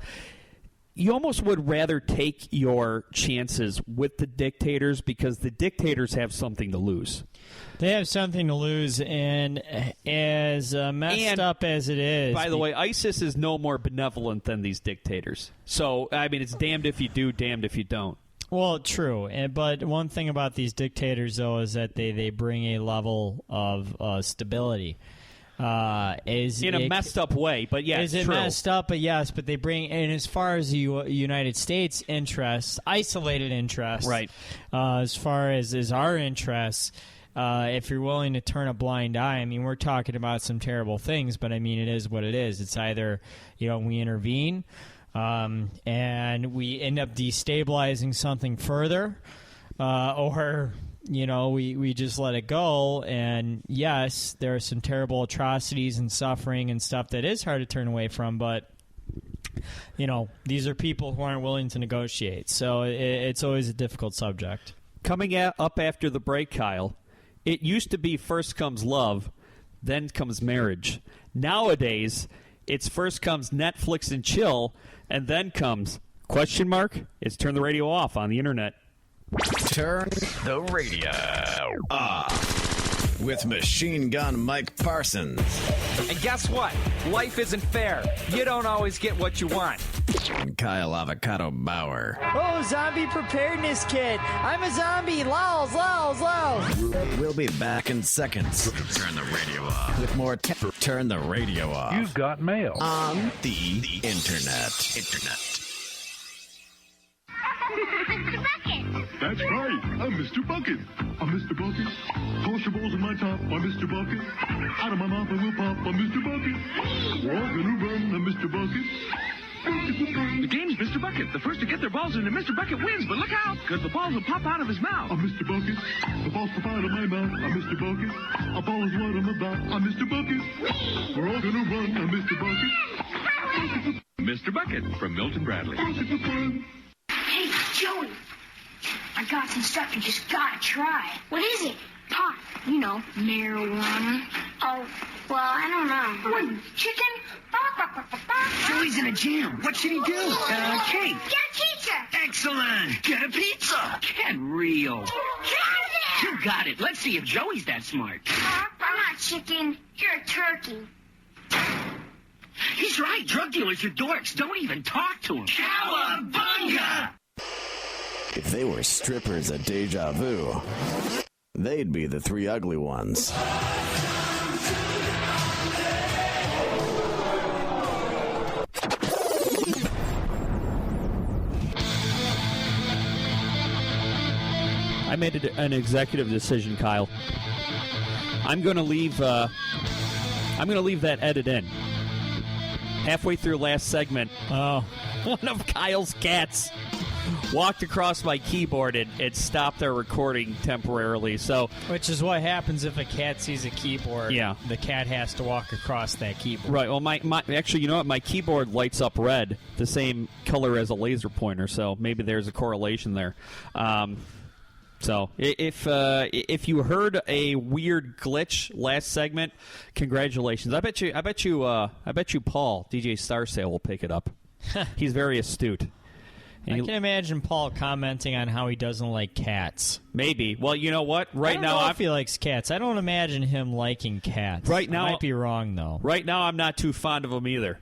you almost would rather take your chances with the dictators because the dictators have something to lose. They have something to lose, and as messed up as it is. By the way, ISIS is no more benevolent than these dictators. So, I mean, it's damned if you do, damned if you don't. Well, true. But one thing about these dictators, though, is that they bring a level of stability. In a messed up way, but yes, is it messed up? But yes, but they bring, and as far as the United States interests, isolated interests, right? As far as our interests, if you're willing to turn a blind eye, I mean, we're talking about some terrible things, but I mean, it is what it is. It's either we intervene, and we end up destabilizing something further, or we just let it go. And yes, there are some terrible atrocities and suffering and stuff that is hard to turn away from, but these are people who aren't willing to negotiate. So it's always a difficult subject. Coming up after the break, Kyle, it used to be first comes love, then comes marriage. Nowadays, it's first comes Netflix and chill, and then comes, ? It's turn the radio off on the internet. Turn the radio off with Machine Gun Mike Parsons. And guess what? Life isn't fair. You don't always get what you want. And Kyle Avocado Bauer. Oh, zombie preparedness kit. I'm a zombie. Lols, lols, lols. We'll be back in seconds. Turn the radio off. With more Turn the Radio Off. You've got mail. On the internet. Mr. Bucket! That's right. I'm Mr. Bucket. I'm Mr. Bucket. Toss your balls in my top. I'm Mr. Bucket. Out of my mouth I will pop. I'm Mr. Bucket. We're all gonna run. I'm Mr. Bucket. The game's Mr. Bucket. The first to get their balls into Mr. Bucket wins, but look out, because the balls will pop out of his mouth. I'm Mr. Bucket. The balls pop out of my mouth. I'm Mr. Bucket. A ball is what I'm about. I'm Mr. Bucket. We're all gonna run. I'm Mr. Bucket. Mr. Bucket from Milton Bradley. Hey, Joey, I got some stuff you just gotta try. What is it? Pot. Marijuana. Oh, well, I don't know. What, chicken? Joey's in a jam. What should he do? Cake. Get a pizza. Excellent. Get a pizza. Get real. You got it. Let's see if Joey's that smart. I'm not chicken. You're a turkey. He's right. Drug dealers are dorks. Don't even talk to him. Cowabunga! If they were strippers at Deja Vu, they'd be the three ugly ones. I made an executive decision, Kyle. I'm going to leave that edit in. Halfway through last segment, one of Kyle's cats walked across my keyboard and stopped our recording temporarily. So, which is what happens if a cat sees a keyboard. Yeah. The cat has to walk across that keyboard. Right. Well, my actually, you know what? My keyboard lights up red, the same color as a laser pointer. So maybe there's a correlation there. So if you heard a weird glitch last segment, congratulations. I bet you Paul, DJ Starsale, will pick it up. He's very astute. I can imagine Paul commenting on how he doesn't like cats. Maybe. Well, you know what? I don't know if he likes cats. I don't imagine him liking cats. Right now, I might be wrong though. Right now, I'm not too fond of him either.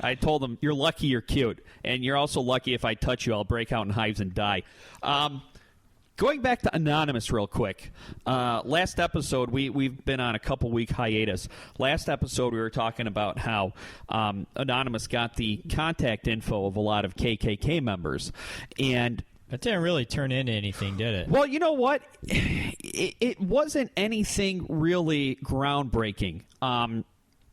I told him, "You're lucky you're cute, and you're also lucky if I touch you, I'll break out in hives and die." Going back to Anonymous real quick. Last episode, we've been on a couple-week hiatus. Last episode, we were talking about how Anonymous got the contact info of a lot of KKK members. And that didn't really turn into anything, did it? Well, you know what? It wasn't anything really groundbreaking.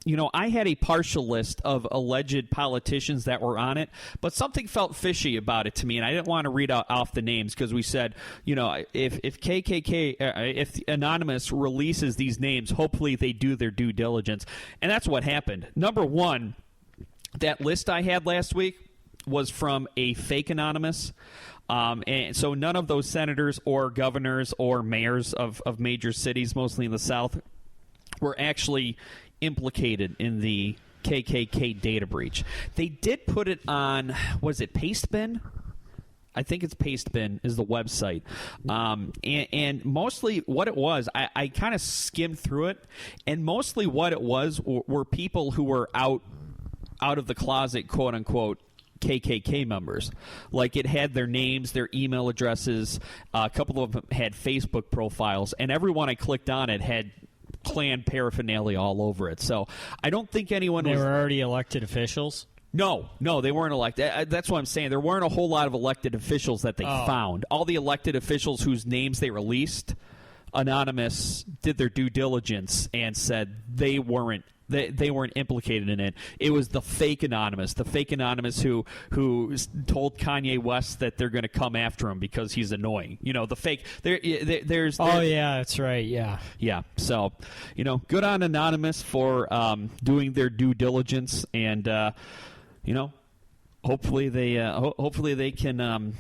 You know, I had a partial list of alleged politicians that were on it, but something felt fishy about it to me, and I didn't want to read out off the names because we said, you know, if KKK, if Anonymous releases these names, hopefully they do their due diligence, and that's what happened. Number one, that list I had last week was from a fake Anonymous. And so none of those senators or governors or mayors of major cities, mostly in the South, were actually implicated in the KKK data breach. They did put it on, was it Pastebin? I think it's Pastebin is the website. And mostly what it was, I kind of skimmed through it, and mostly what it was were people who were out of the closet, quote-unquote, KKK members. Like, it had their names, their email addresses, a couple of them had Facebook profiles, and everyone I clicked on it had Klan paraphernalia all over it. So I don't think anyone They were already elected officials? No, they weren't elected. That's what I'm saying. There weren't a whole lot of elected officials that they found. All the elected officials whose names they released, Anonymous did their due diligence and said they weren't implicated in it. It was the fake Anonymous who told Kanye West that they're going to come after him because he's annoying. You know, the fake. There's yeah, that's right. Yeah. So, you know, good on Anonymous for doing their due diligence, and you know, hopefully they can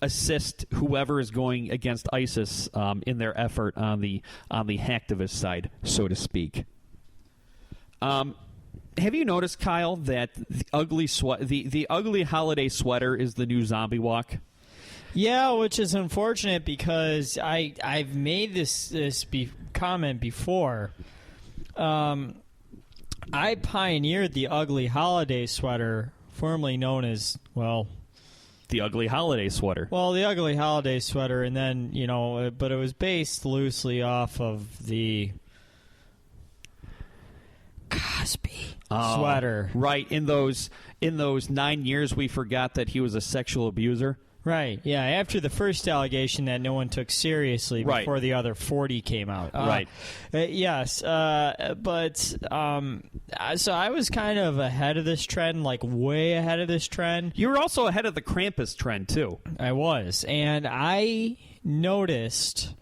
assist whoever is going against ISIS in their effort on the hacktivist side, so to speak. Have you noticed, Kyle, that the ugly holiday sweater is the new zombie walk? Yeah, which is unfortunate because I've made this comment before. I pioneered the ugly holiday sweater, formerly known as, well, the ugly holiday sweater. Well, the ugly holiday sweater, and then, you know, but it was based loosely off of the Cosby sweater. Right. In those 9 years, we forgot that he was a sexual abuser. Right. Yeah. After the first allegation that no one took seriously before the other 40 came out. Right. Yes. But so I was kind of ahead of this trend, like way ahead of this trend. You were also ahead of the Krampus trend, too. I was. And I noticed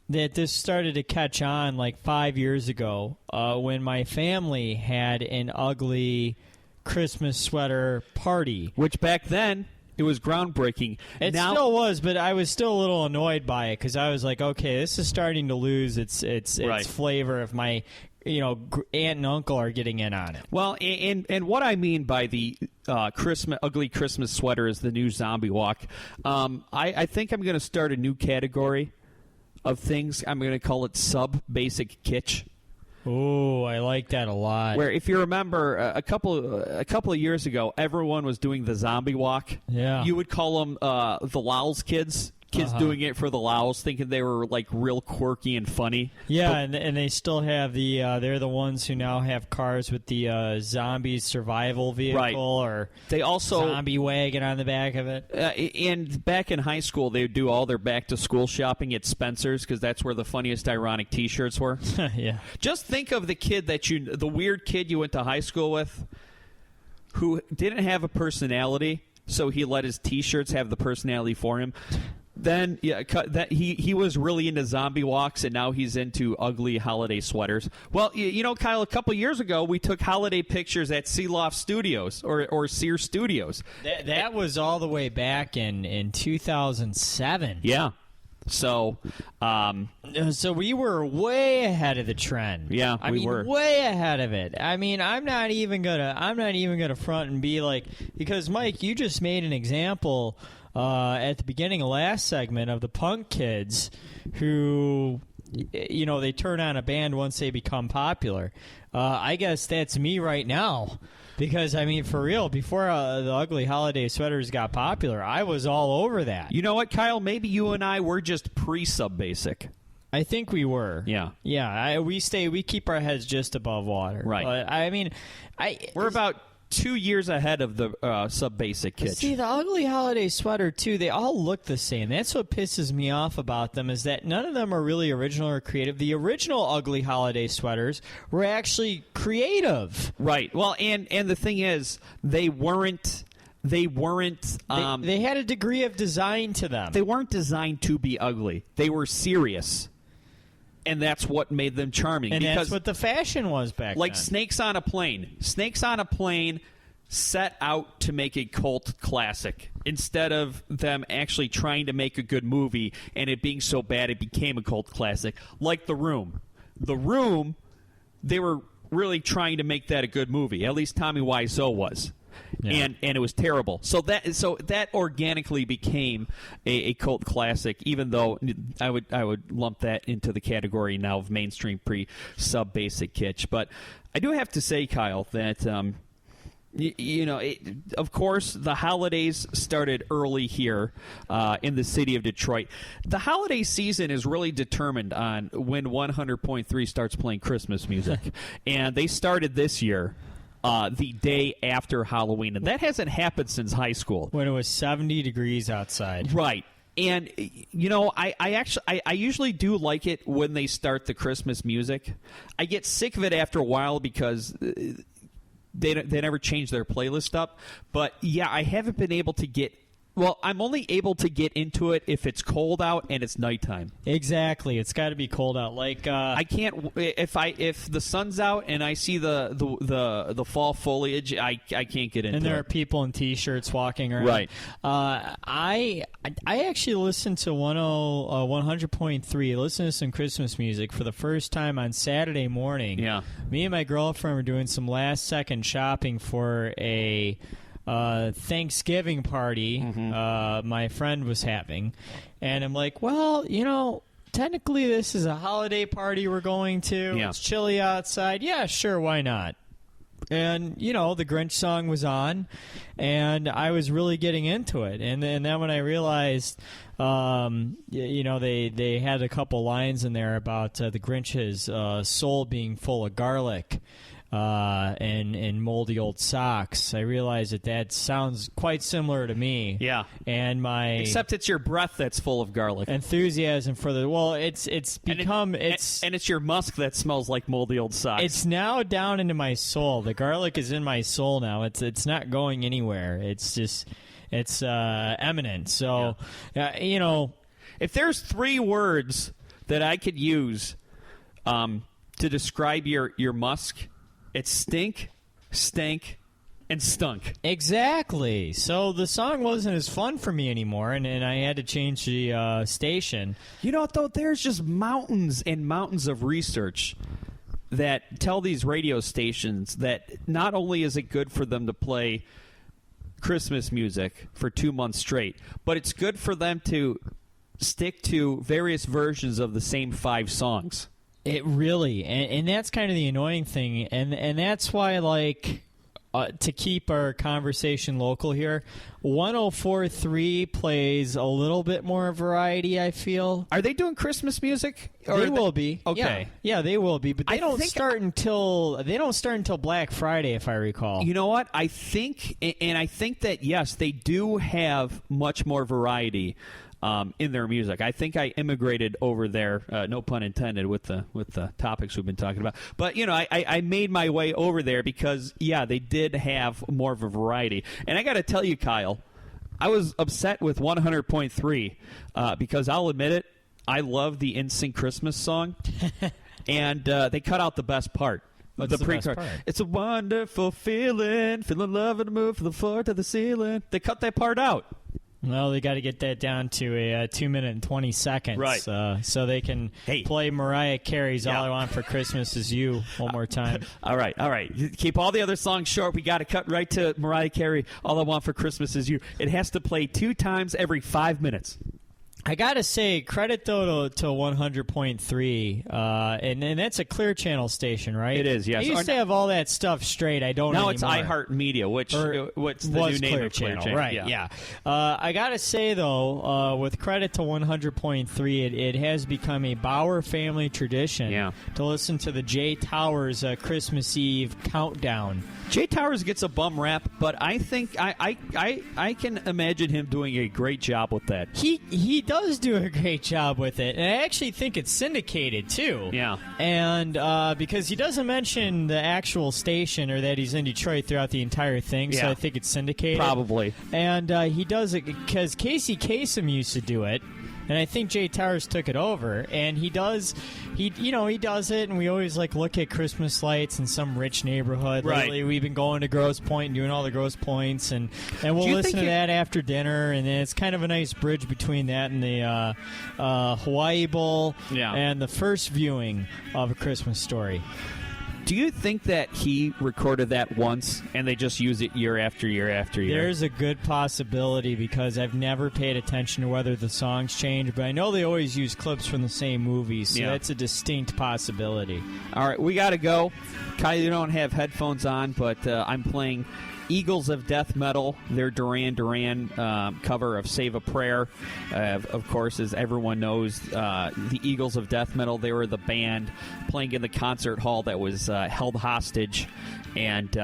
that this started to catch on like 5 years ago when my family had an ugly Christmas sweater party. Which back then, it was groundbreaking. It still was, but I was still a little annoyed by it because I was like, okay, this is starting to lose its flavor if my aunt and uncle are getting in on it. Well, and what I mean by the ugly Christmas sweater is the new zombie walk. I think I'm going to start a new category of things. I'm going to call it sub-basic kitsch. Oh, I like that a lot. Where, if you remember, a couple of years ago, everyone was doing the zombie walk. Yeah. You would call them the Lowell's kids. Kids doing it for the Lowells, thinking they were like real quirky and funny. Yeah, and they still have the they're the ones who now have cars with the zombie survival vehicle, right. Or they also zombie wagon on the back of it. And back in high school, they would do all their back to school shopping at Spencer's because that's where the funniest ironic T-shirts were. Yeah. Just think of the weird kid you went to high school with, who didn't have a personality. so he let his T-shirts have the personality for him. Then he was really into zombie walks, and now he's into ugly holiday sweaters. Well, Kyle, a couple years ago, we took holiday pictures at Sealoft Studios or Sears Studios. That was all the way back in 2007. Yeah. So we were way ahead of the trend. Yeah, we were way ahead of it. I mean, I'm not even gonna front and be like, because Mike, you just made an example at the beginning of last segment of the punk kids who, they turn on a band once they become popular. I guess that's me right now. Because, I mean, for real, before the ugly holiday sweaters got popular, I was all over that. You know what, Kyle? Maybe you and I were just pre-Sub Basic. I think we were. Yeah. Yeah, we keep our heads just above water. Right. But, I mean, we're about 2 years ahead of the Sub Basic Kitsch. See, the ugly holiday sweater, too, they all look the same. That's what pisses me off about them, is that none of them are really original or creative. The original ugly holiday sweaters were actually creative. Right. Well, and the thing is, they weren't. They had a degree of design to them. They weren't designed to be ugly. They were serious. And that's what made them charming. And because, that's what the fashion was back like then. Snakes on a Plane. Snakes on a Plane set out to make a cult classic instead of them actually trying to make a good movie and it being so bad it became a cult classic. Like The Room. The Room, they were really trying to make that a good movie. At least Tommy Wiseau was. Yeah. And it was terrible. So that organically became a cult classic, even though I would lump that into the category now of mainstream pre-Sub Basic Kitsch. But I do have to say, Kyle, that of course the holidays started early here in the city of Detroit. The holiday season is really determined on when 100.3 starts playing Christmas music, and they started this year. The day after Halloween, and that hasn't happened since high school. When it was 70 degrees outside. Right. And, I usually do like it when they start the Christmas music. I get sick of it after a while because they never change their playlist up. But, yeah, I haven't been able to get... Well, I'm only able to get into it if it's cold out and it's nighttime. Exactly, it's got to be cold out. Like I can't if the sun's out and I see the fall foliage, I can't get into it. And there are people in T-shirts walking around. Right. I actually listened to 100.3. Listen to some Christmas music for the first time on Saturday morning. Yeah. Me and my girlfriend were doing some last-second shopping for a Thanksgiving party my friend was having, and I'm like, well, technically this is a holiday party we're going to. Yeah. It's chilly outside. Yeah, sure, why not? And the Grinch song was on, and I was really getting into it. And then when I realized, they had a couple lines in there about the Grinch's soul being full of garlic. And moldy old socks. I realize that sounds quite similar to me. Yeah. And except it's your breath that's full of garlic. Enthusiasm for it's become and it's your musk that smells like moldy old socks. It's now down into my soul. The garlic is in my soul now. It's not going anywhere. It's just eminent. So if there's 3 words that I could use to describe your musk, it's stink, stank, and stunk. Exactly. So the song wasn't as fun for me anymore, and I had to change the station. Though, there's just mountains and mountains of research that tell these radio stations that not only is it good for them to play Christmas music for 2 months straight, but it's good for them to stick to various versions of the same 5 songs. It really, and that's kind of the annoying thing, and that's why, to keep our conversation local here, 104.3 plays a little bit more variety, I feel. Are they doing Christmas music? They will be. Okay. Yeah, they will be, but they don't start until Black Friday, if I recall. You know what? I think that, yes, they do have much more variety in their music. I think I immigrated over there, no pun intended, with the topics we've been talking about. But I made my way over there because they did have more of a variety. And I got to tell you, Kyle, I was upset with 100.3 because I'll admit it, I love the NSYNC Christmas song, and they cut out the best part. What's the best part? It's a wonderful feeling love and move from the floor to the ceiling. They cut that part out. Well, they got to get that down to a 2 minute and 20 seconds, right? So they can play Mariah Carey's "All I Want for Christmas Is You" one more time. All right. Keep all the other songs short. We got to cut right to Mariah Carey. "All I Want for Christmas Is You." It has to play 2 times every 5 minutes. I gotta say, credit though to 100.3, and that's a Clear Channel station, right? It is, yes. I used to have all that stuff straight. I don't now anymore. It's iHeartMedia, what's the new name Clear of Clear Channel, right? Yeah. I gotta say though, with credit to 100.3, it has become a Bauer family tradition to listen to the Jay Towers Christmas Eve countdown. Jay Towers gets a bum rap, but I think I can imagine him doing a great job with that. He does do a great job with it, and I actually think it's syndicated too. Yeah, and because he doesn't mention the actual station or that he's in Detroit throughout the entire thing, so I think it's syndicated. Probably. And he does it because Casey Kasem used to do it. And I think Jay Towers took it over, and he does it, and we always look at Christmas lights in some rich neighborhood. Right. Lately, we've been going to Grosse Pointe and doing all the Grosse Points, and we'll listen to that after dinner, and then it's kind of a nice bridge between that and the Hawaii Bowl and the first viewing of A Christmas Story. Do you think that he recorded that once and they just use it year after year after year? There's a good possibility because I've never paid attention to whether the songs change, but I know they always use clips from the same movies, so that's a distinct possibility. All right, we got to go. Kyle, you don't have headphones on, but I'm playing Eagles of Death Metal, their Duran Duran cover of Save a Prayer. Of course, as everyone knows, the Eagles of Death Metal, they were the band playing in the concert hall that was held hostage. And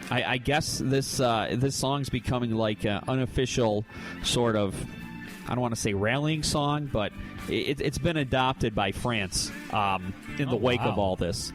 I guess this song's becoming like an unofficial sort of, I don't want to say rallying song, but it's been adopted by France in the wake of all this.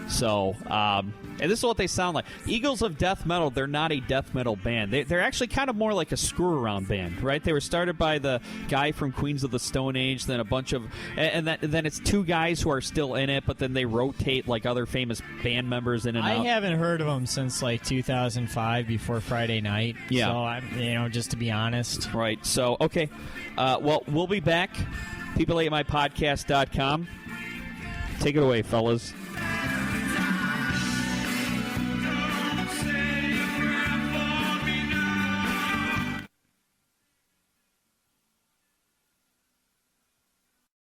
So, and this is what they sound like. Eagles of Death Metal, they're not a death metal band. They're actually kind of more like a screw-around band, right? They were started by the guy from Queens of the Stone Age, then a bunch of... And then it's 2 guys who are still in it, but then they rotate like other famous band members in and out. I haven't heard of them since 2005, before Friday Night. Yeah. So, I'm, just to be honest. Right. So, okay. Well, we'll be back. PeopleAteMyPodcast.com. Take it away, fellas.